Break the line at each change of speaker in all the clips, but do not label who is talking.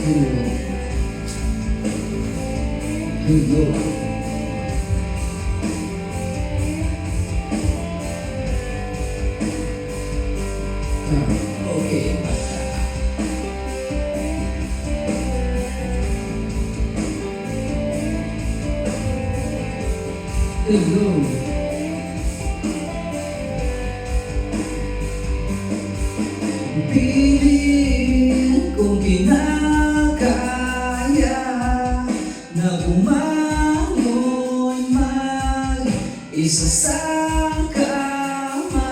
Hello. Okay. Hello. Piling kong kinakaya na bumangon mag-isa sa kama,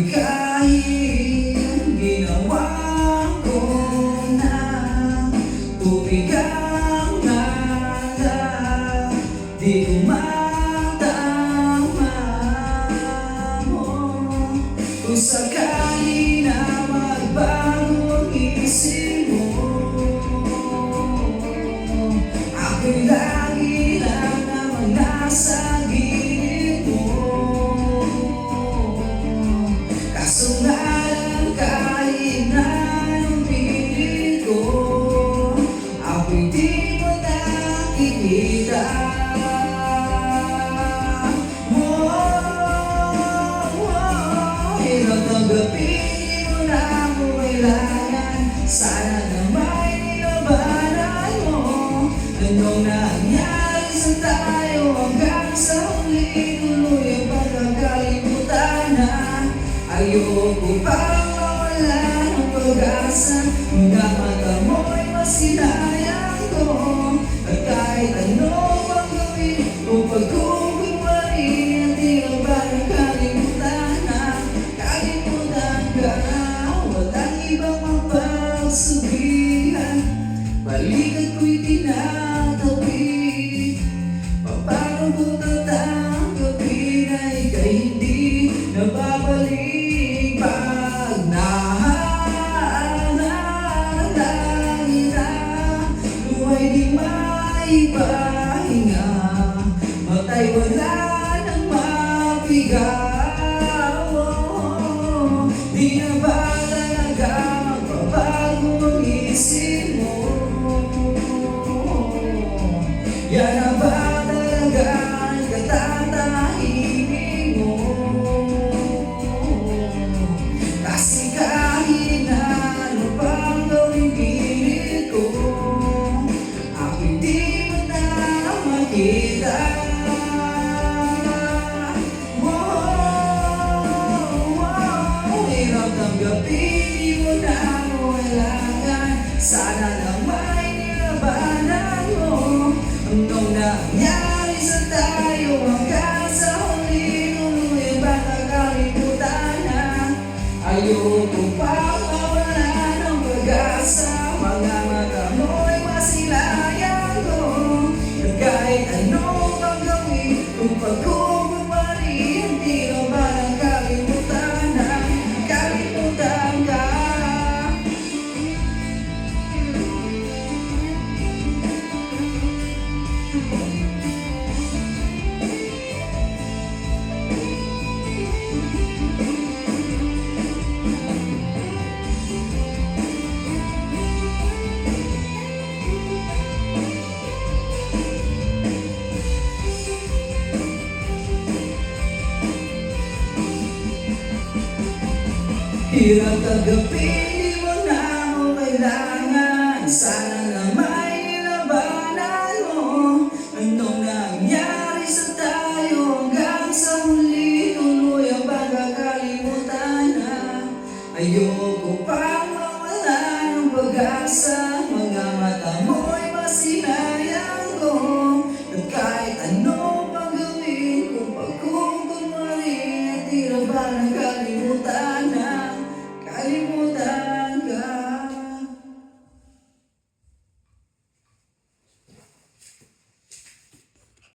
kahit ginawa ko na tubig ang alak, di ko matama mo. Kung sakali na magbago ang isip mo, ako'y lagi lang naman nasa gilid mo. Kaso nga lang kahit na anong pilit ko, ako'y di mo nakikita. Tanggapin mo na ako kailangan, sana na may nilabanan mo. Anong nangyari sa tayo hanggang sa huli, tuloy ang pagkakalimutan na. Ayoko pang mawala ng pag-asa, mga mata mo'y masinayang ko. At kahit ano pang gawin o pagkukul pa rin, at di ka ba nakalimutan na. Walang ibang mapagsabihan, balikat ko'y tinatawid. Paano ko tatanggapin na ika'y hindi nababalik? Pag nahahalangin na buhay di maipahinga, matay wala nang mapigaw. Di na ba talaga magbabago ang isip mo? Yan na ba talaga ang katatahimik mo? Kasi kahit na ano pang gawing pilit ko, ako'y di mo na makita. Tanggapin mo na ako kailangan, sana lang may nilabanan mo. Anong nangyari sa tayo hanggang sa huli, tuloy ba nakalimutan na? Ayoko pang mawala ng pag-asa, mga mata mo'y masilayan ko. At kahit ano pang gawin, kung pagkukup pa rin, di na ba nakalimutan na? Hirap tanggapin, di mo na ako kailangan, sana lang may nilabanan mo. Anong nangyari sa tayo hanggang sa huli, tuloy ang pagkakalimutan na. Ayoko pang mawala ng pag-asa.